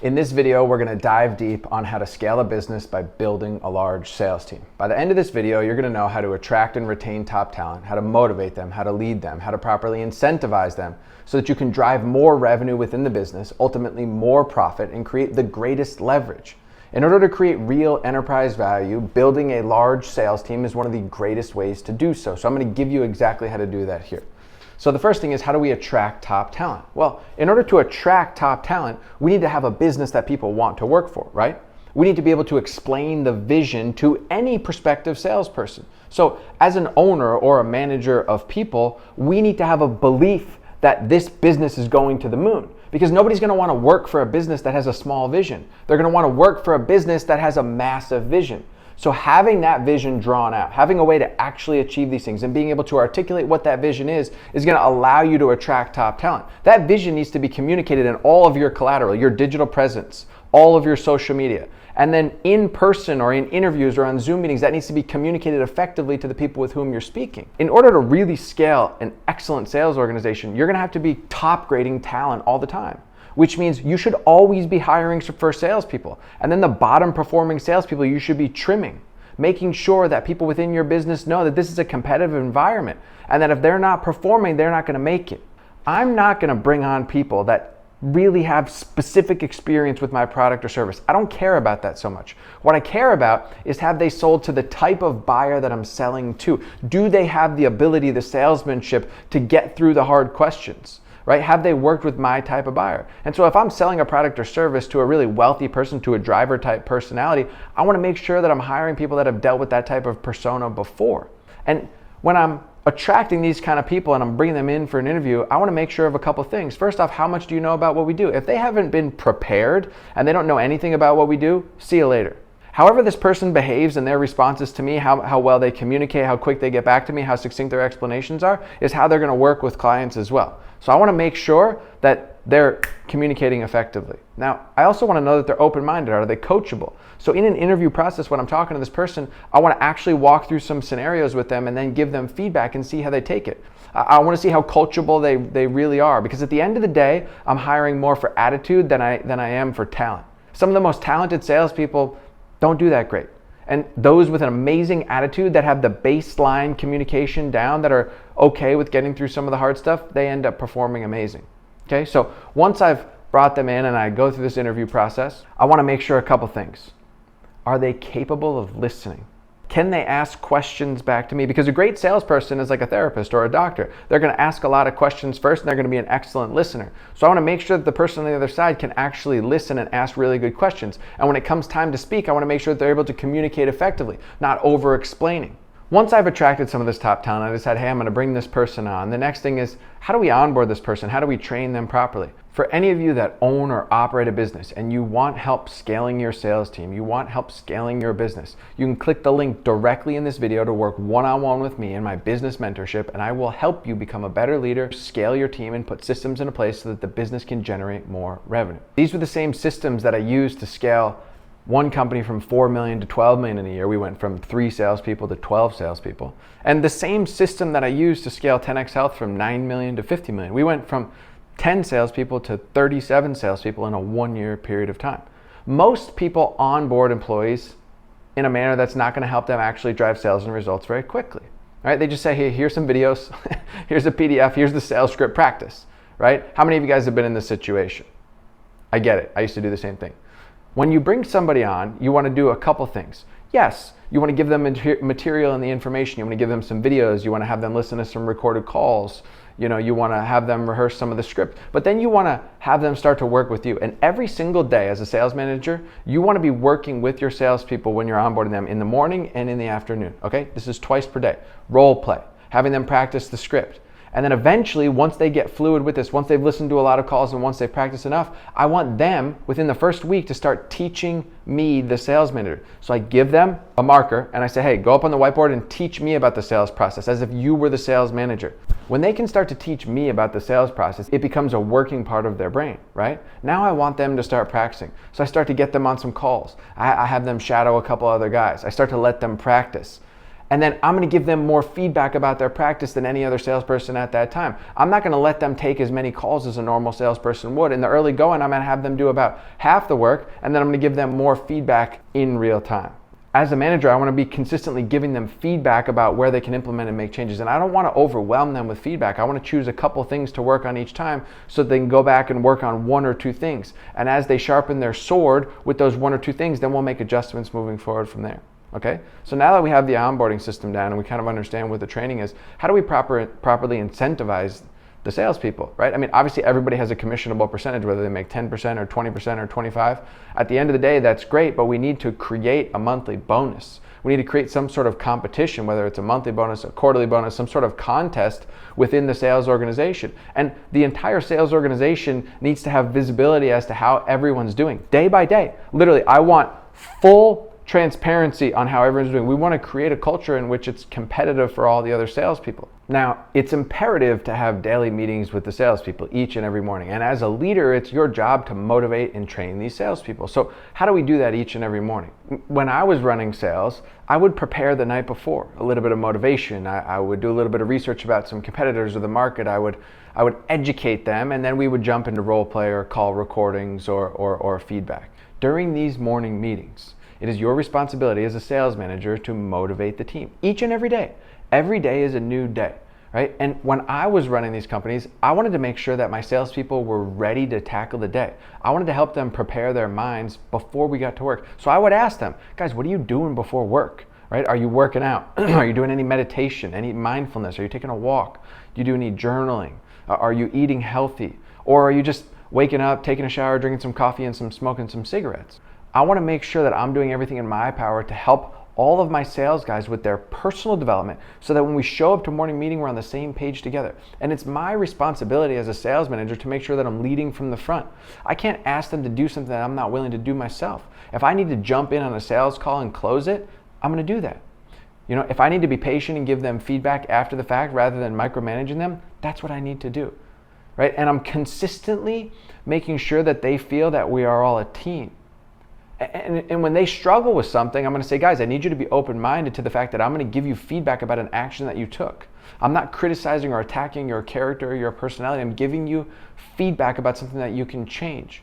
In this video, we're gonna dive deep on how to scale a business by building a large sales team. By the end of this video, you're gonna know how to attract and retain top talent, how to motivate them, how to lead them, how to properly incentivize them so that you can drive more revenue within the business, ultimately more profit, and create the greatest leverage. In order to create real enterprise value, building a large sales team is one of the greatest ways to do so. So I'm gonna give you exactly how to do that here. So the first thing is, how do we attract top talent? Well, in order to attract top talent, we need to have a business that people want to work for, right? We need to be able to explain the vision to any prospective salesperson. So as an owner or a manager of people, we need to have a belief that this business is going to the moon, because nobody's gonna wanna work for a business that has a small vision. They're gonna wanna work for a business that has a massive vision. So having that vision drawn out, having a way to actually achieve these things and being able to articulate what that vision is gonna allow you to attract top talent. That vision needs to be communicated in all of your collateral, your digital presence, all of your social media. And then in person or in interviews or on Zoom meetings, that needs to be communicated effectively to the people with whom you're speaking. In order to really scale an excellent sales organization, you're gonna have to be top grading talent all the time, which means you should always be hiring for salespeople. And then the bottom performing salespeople you should be trimming, making sure that people within your business know that this is a competitive environment and that if they're not performing, they're not gonna make it. I'm not gonna bring on people that really have specific experience with my product or service. I don't care about that so much. What I care about is, have they sold to the type of buyer that I'm selling to? Do they have the ability, the salesmanship to get through the hard questions? Right? Have they worked with my type of buyer? And so if I'm selling a product or service to a really wealthy person, to a driver type personality, I wanna make sure that I'm hiring people that have dealt with that type of persona before. And when I'm attracting these kind of people and I'm bringing them in for an interview, I wanna make sure of a couple things. First off, how much do you know about what we do? If they haven't been prepared and they don't know anything about what we do, see you later. However this person behaves and their responses to me, how well they communicate, how quick they get back to me, how succinct their explanations are, is how they're gonna work with clients as well. So I wanna make sure that they're communicating effectively. Now, I also wanna know that they're open-minded. Are they coachable? So in an interview process, when I'm talking to this person, I wanna actually walk through some scenarios with them and then give them feedback and see how they take it. I wanna see how coachable they really are, because at the end of the day, I'm hiring more for attitude than I am for talent. Some of the most talented salespeople don't do that great. And those with an amazing attitude that have the baseline communication down, that are okay with getting through some of the hard stuff, they end up performing amazing. Okay, so once I've brought them in and I go through this interview process, I wanna make sure a couple things. Are they capable of listening? Can they ask questions back to me? Because a great salesperson is like a therapist or a doctor. They're gonna ask a lot of questions first and they're gonna be an excellent listener. So I wanna make sure that the person on the other side can actually listen and ask really good questions. And when it comes time to speak, I wanna make sure that they're able to communicate effectively, not over-explaining. Once I've attracted some of this top talent, I decide, hey, I'm gonna bring this person on. The next thing is, how do we onboard this person? How do we train them properly? For any of you that own or operate a business and you want help scaling your sales team, you want help scaling your business, you can click the link directly in this video to work one-on-one with me in my business mentorship, and I will help you become a better leader, scale your team, and put systems into place so that the business can generate more revenue. These were the same systems that I used to scale one company from 4 million to 12 million in a year. We went from 3 salespeople to 12 salespeople. And the same system that I used to scale 10X Health from 9 million to 50 million. We went from 10 salespeople to 37 salespeople in a 1-year period of time. Most people onboard employees in a manner that's not gonna help them actually drive sales and results very quickly, right? They just say, hey, here's some videos, here's a PDF, here's the sales script, practice, right? How many of you guys have been in this situation? I get it, I used to do the same thing. When you bring somebody on, you wanna do a couple things. Yes, you wanna give them material and the information. You wanna give them some videos. You wanna have them listen to some recorded calls. You wanna have them rehearse some of the script. But then you wanna have them start to work with you. And every single day as a sales manager, you wanna be working with your salespeople when you're onboarding them in the morning and in the afternoon, okay? This is twice per day. Role play, having them practice the script. And then eventually, once they get fluid with this, once they've listened to a lot of calls and once they've practiced enough, I want them within the first week to start teaching me, the sales manager. So I give them a marker and I say, hey, go up on the whiteboard and teach me about the sales process, as if you were the sales manager. When they can start to teach me about the sales process, it becomes a working part of their brain, right? Now I want them to start practicing. So I start to get them on some calls. I have them shadow a couple other guys. I start to let them practice. And then I'm going to give them more feedback about their practice than any other salesperson at that time. I'm not going to let them take as many calls as a normal salesperson would. In the early going, I'm going to have them do about half the work, and then I'm going to give them more feedback in real time. As a manager, I want to be consistently giving them feedback about where they can implement and make changes. And I don't want to overwhelm them with feedback. I want to choose a couple things to work on each time so they can go back and work on one or two things. And as they sharpen their sword with those one or two things, then we'll make adjustments moving forward from there. Okay? So now that we have the onboarding system down and we kind of understand what the training is, how do we properly incentivize the salespeople, right? I mean, obviously everybody has a commissionable percentage, whether they make 10% or 20% or 25%. At the end of the day, that's great, but we need to create a monthly bonus. We need to create some sort of competition, whether it's a monthly bonus, a quarterly bonus, some sort of contest within the sales organization. And the entire sales organization needs to have visibility as to how everyone's doing day by day. Literally, I want full transparency on how everyone's doing. We want to create a culture in which it's competitive for all the other salespeople. Now, it's imperative to have daily meetings with the salespeople each and every morning. And as a leader, it's your job to motivate and train these salespeople. So how do we do that each and every morning? When I was running sales, I would prepare the night before, a little bit of motivation. I would do a little bit of research about some competitors or the market. I would educate them, and then we would jump into role play or call recordings or feedback. During these morning meetings, it is your responsibility as a sales manager to motivate the team each and every day. Every day is a new day, right? And when I was running these companies, I wanted to make sure that my salespeople were ready to tackle the day. I wanted to help them prepare their minds before we got to work. So I would ask them, guys, what are you doing before work, right? Are you working out? Are you doing any meditation, any mindfulness? Are you taking a walk? Do you do any journaling? Are you eating healthy? Or are you just waking up, taking a shower, drinking some coffee and smoking some cigarettes? I want to make sure that I'm doing everything in my power to help all of my sales guys with their personal development so that when we show up to morning meeting, we're on the same page together. And it's my responsibility as a sales manager to make sure that I'm leading from the front. I can't ask them to do something that I'm not willing to do myself. If I need to jump in on a sales call and close it, I'm going to do that. You know, if I need to be patient and give them feedback after the fact rather than micromanaging them, that's what I need to do, right? And I'm consistently making sure that they feel that we are all a team. And when they struggle with something, I'm going to say, guys, I need you to be open-minded to the fact that I'm going to give you feedback about an action that you took. I'm not criticizing or attacking your character or your personality. I'm giving you feedback about something that you can change.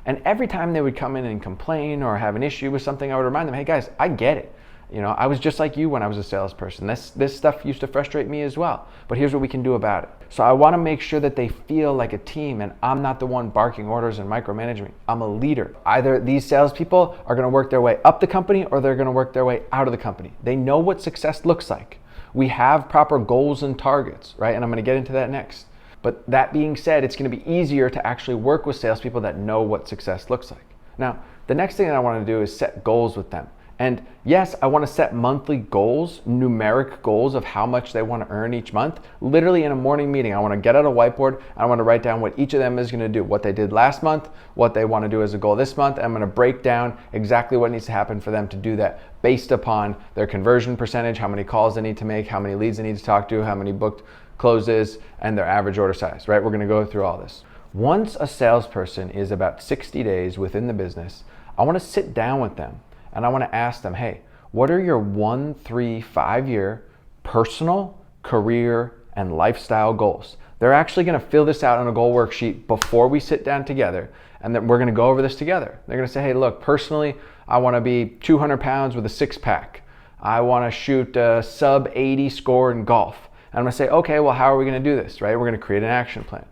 And every time they would come in and complain or have an issue with something, I would remind them, hey guys, I get it. You know, I was just like you when I was a salesperson. This stuff used to frustrate me as well, but here's what we can do about it. So I want to make sure that they feel like a team and I'm not the one barking orders and micromanaging. I'm a leader. Either these salespeople are going to work their way up the company or they're going to work their way out of the company. They know what success looks like. We have proper goals and targets, right? And I'm going to get into that next. But that being said, it's going to be easier to actually work with salespeople that know what success looks like. Now, the next thing that I want to do is set goals with them. And yes, I want to set monthly goals, numeric goals of how much they want to earn each month. Literally in a morning meeting, I want to get out a whiteboard. I want to write down what each of them is going to do, what they did last month, what they want to do as a goal this month. I'm going to break down exactly what needs to happen for them to do that based upon their conversion percentage, how many calls they need to make, how many leads they need to talk to, how many booked closes, and their average order size, right? We're going to go through all this. Once a salesperson is about 60 days within the business, I want to sit down with them. And I want to ask them, hey, what are your 1, 3, 5 year personal, career, and lifestyle goals? They're actually going to fill this out on a goal worksheet before we sit down together. And then we're going to go over this together. They're going to say, hey, look, personally, I want to be 200 pounds with a six pack. I want to shoot a sub 80 score in golf. And I'm going to say, okay, well, how are we going to do this, right? We're going to create an action plan.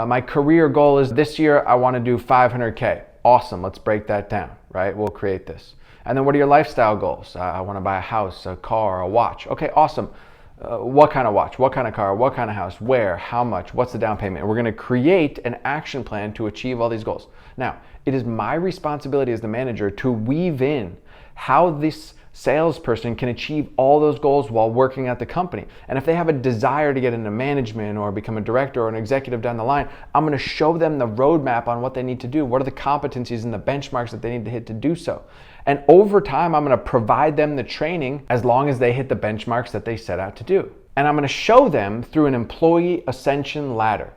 My career goal is this year, I want to do 500K. Awesome, let's break that down, right? We'll create this. And then what are your lifestyle goals? I want to buy a house, a car, a watch. Okay, awesome. What kind of watch? What kind of car? What kind of house? Where? How much? What's the down payment? And we're going to create an action plan to achieve all these goals. Now, it is my responsibility as the manager to weave in how this salesperson can achieve all those goals while working at the company. And if they have a desire to get into management or become a director or an executive down the line, I'm going to show them the roadmap on what they need to do. What are the competencies and the benchmarks that they need to hit to do so? And over time, I'm going to provide them the training as long as they hit the benchmarks that they set out to do. And I'm going to show them through an employee ascension ladder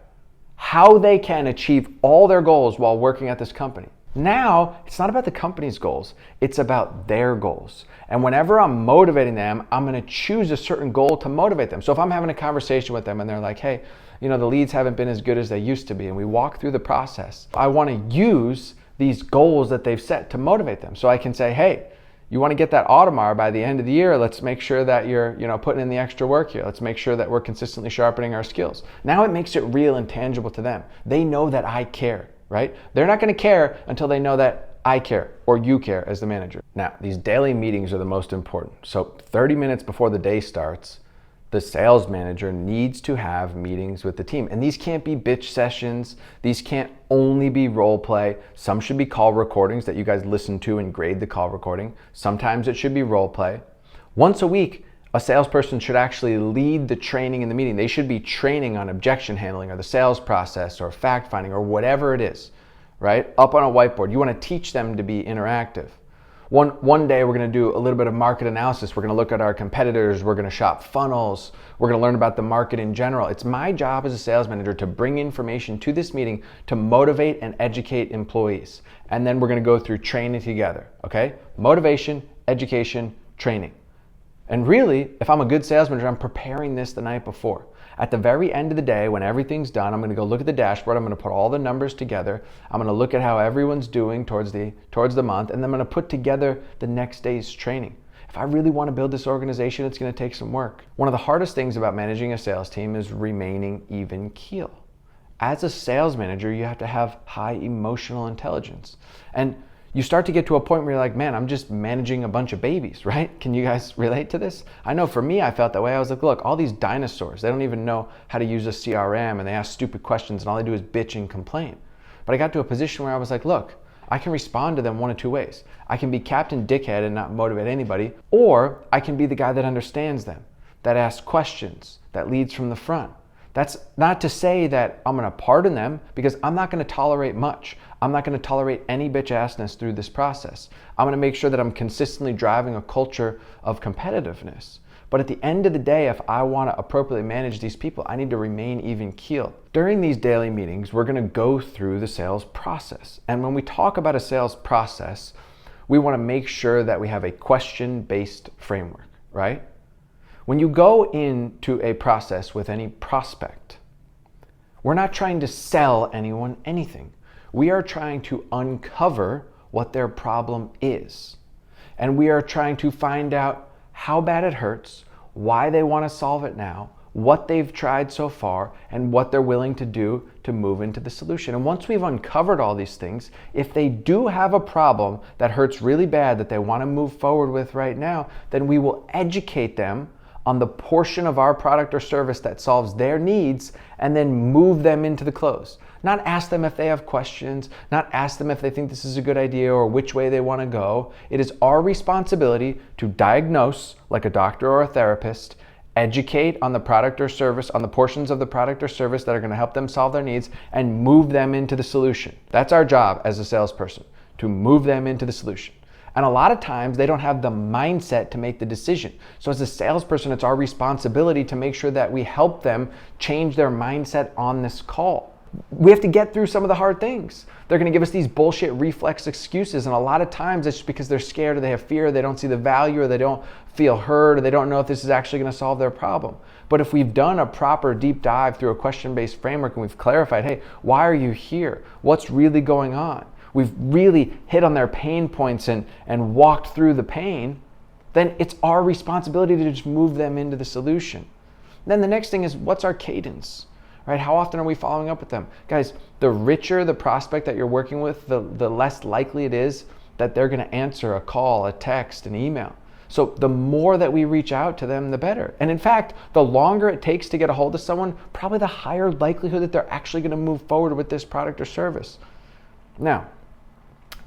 how they can achieve all their goals while working at this company. Now, it's not about the company's goals, it's about their goals. And whenever I'm motivating them, I'm gonna choose a certain goal to motivate them. So if I'm having a conversation with them and they're like, hey, the leads haven't been as good as they used to be, and we walk through the process, I wanna use these goals that they've set to motivate them. So I can say, hey, you wanna get that Audemars by the end of the year, let's make sure that you're putting in the extra work here. Let's make sure that we're consistently sharpening our skills. Now it makes it real and tangible to them. They know that I care. Right? They're not going to care until they know that I care or you care as the manager. Now, these daily meetings are the most important. So 30 minutes before the day starts, the sales manager needs to have meetings with the team. And these can't be bitch sessions. These can't only be role play. Some should be call recordings that you guys listen to and grade the call recording. Sometimes it should be role play. Once a week, a salesperson should actually lead the training in the meeting. They should be training on objection handling or the sales process or fact finding or whatever it is, right? Up on a whiteboard. You want to teach them to be interactive. One day we're going to do a little bit of market analysis. We're going to look at our competitors. We're going to shop funnels. We're going to learn about the market in general. It's my job as a sales manager to bring information to this meeting to motivate and educate employees. And then we're going to go through training together, okay? Motivation, education, training. And really, if I'm a good sales manager, I'm preparing this the night before. At the very end of the day, when everything's done, I'm going to go look at the dashboard. I'm going to put all the numbers together. I'm going to look at how everyone's doing towards the month, and then I'm going to put together the next day's training. If I really want to build this organization, it's going to take some work. One of the hardest things about managing a sales team is remaining even keel. As a sales manager, you have to have high emotional intelligence. And you start to get to a point where you're like, man, I'm just managing a bunch of babies, right? Can you guys relate to this? I know for me, I felt that way. I was like, look, all these dinosaurs, they don't even know how to use a CRM, and they ask stupid questions, and all they do is bitch and complain. But I got to a position where I was like, look, I can respond to them one of two ways. I can be Captain Dickhead and not motivate anybody, or I can be the guy that understands them, that asks questions, that leads from the front. That's not to say that I'm gonna pardon them, because I'm not gonna tolerate much. I'm not gonna tolerate any bitch assness through this process. I'm gonna make sure that I'm consistently driving a culture of competitiveness. But at the end of the day, if I wanna appropriately manage these people, I need to remain even keeled. During these daily meetings, we're gonna go through the sales process. And when we talk about a sales process, we wanna make sure that we have a question-based framework, right? When you go into a process with any prospect, we're not trying to sell anyone anything. We are trying to uncover what their problem is. And we are trying to find out how bad it hurts, why they want to solve it now, what they've tried so far, and what they're willing to do to move into the solution. And once we've uncovered all these things, if they do have a problem that hurts really bad that they want to move forward with right now, then we will educate them on the portion of our product or service that solves their needs, and then move them into the close. Not ask them if they have questions, not ask them if they think this is a good idea or which way they want to go. It is our responsibility to diagnose, like a doctor or a therapist, educate on the product or service, on the portions of the product or service that are going to help them solve their needs, and move them into the solution. That's our job as a salesperson, to move them into the solution. And a lot of times they don't have the mindset to make the decision. So as a salesperson, it's our responsibility to make sure that we help them change their mindset on this call. We have to get through some of the hard things. They're gonna give us these bullshit reflex excuses, and a lot of times it's just because they're scared, or they have fear, or they don't see the value, or they don't feel heard, or they don't know if this is actually gonna solve their problem. But if we've done a proper deep dive through a question-based framework and we've clarified, hey, why are you here? What's really going on? We've really hit on their pain points and walked through the pain, then it's our responsibility to just move them into the solution. Then the next thing is, what's our cadence, right? How often are we following up with them? Guys, the richer the prospect that you're working with, the less likely it is that they're gonna answer a call, a text, an email. So the more that we reach out to them, the better. And in fact, the longer it takes to get a hold of someone, probably the higher likelihood that they're actually gonna move forward with this product or service. Now,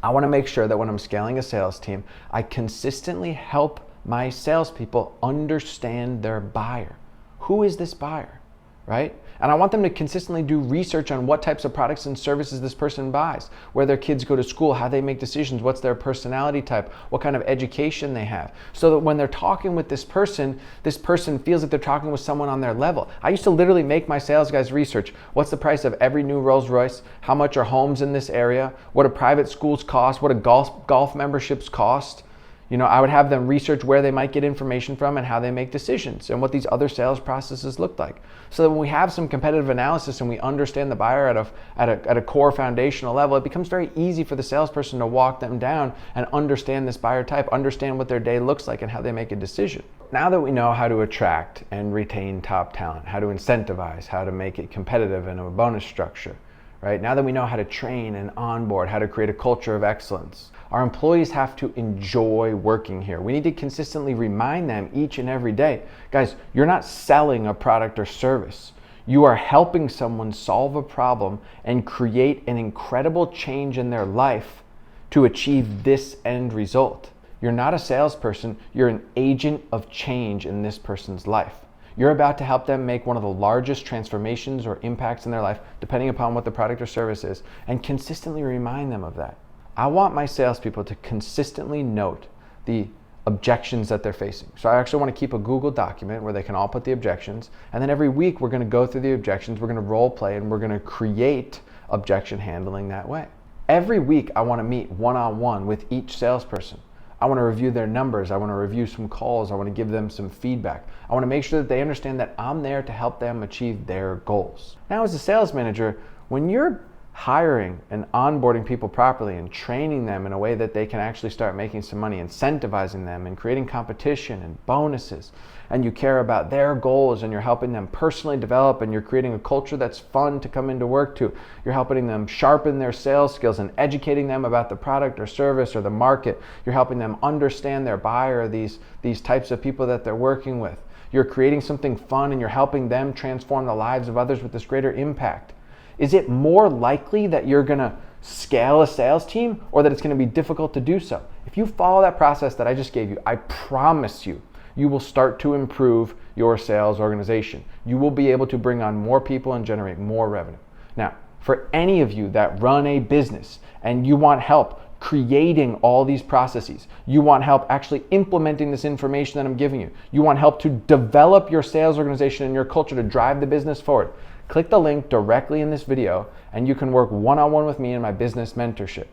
I want to make sure that when I'm scaling a sales team, I consistently help my salespeople understand their buyer. Who is this buyer, right? And I want them to consistently do research on what types of products and services this person buys, where their kids go to school, how they make decisions, what's their personality type, what kind of education they have. So that when they're talking with this person feels like they're talking with someone on their level. I used to literally make my sales guys research. What's the price of every new Rolls Royce? How much are homes in this area? What do private schools cost? What do golf memberships cost? I would have them research where they might get information from and how they make decisions and what these other sales processes look like. So that when we have some competitive analysis and we understand the buyer at a core foundational level, it becomes very easy for the salesperson to walk them down and understand this buyer type, understand what their day looks like and how they make a decision. Now that we know how to attract and retain top talent, how to incentivize, how to make it competitive in a bonus structure, right? Now that we know how to train and onboard, how to create a culture of excellence, our employees have to enjoy working here. We need to consistently remind them each and every day, guys, you're not selling a product or service. You are helping someone solve a problem and create an incredible change in their life to achieve this end result. You're not a salesperson, you're an agent of change in this person's life. You're about to help them make one of the largest transformations or impacts in their life, depending upon what the product or service is, and consistently remind them of that. I want my salespeople to consistently note the objections that they're facing. So I actually want to keep a Google document where they can all put the objections, and then every week we're going to go through the objections, we're going to role play, and we're going to create objection handling that way. Every week I want to meet one-on-one with each salesperson. I want to review their numbers. I want to review some calls. I want to give them some feedback. I want to make sure that they understand that I'm there to help them achieve their goals. Now, as a sales manager, when you're hiring and onboarding people properly and training them in a way that they can actually start making some money, incentivizing them and creating competition and bonuses, and you care about their goals and you're helping them personally develop and you're creating a culture that's fun to come into work to, you're helping them sharpen their sales skills and educating them about the product or service or the market, you're helping them understand their buyer, these types of people that they're working with, you're creating something fun and you're helping them transform the lives of others with this greater impact. Is it more likely that you're gonna scale a sales team or that it's gonna be difficult to do so? If you follow that process that I just gave you, I promise you, you will start to improve your sales organization. You will be able to bring on more people and generate more revenue. Now, for any of you that run a business and you want help creating all these processes, you want help actually implementing this information that I'm giving you, you want help to develop your sales organization and your culture to drive the business forward, click the link directly in this video and you can work one-on-one with me in my business mentorship.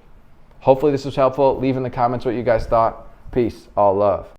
Hopefully this was helpful. Leave in the comments what you guys thought. Peace, all love.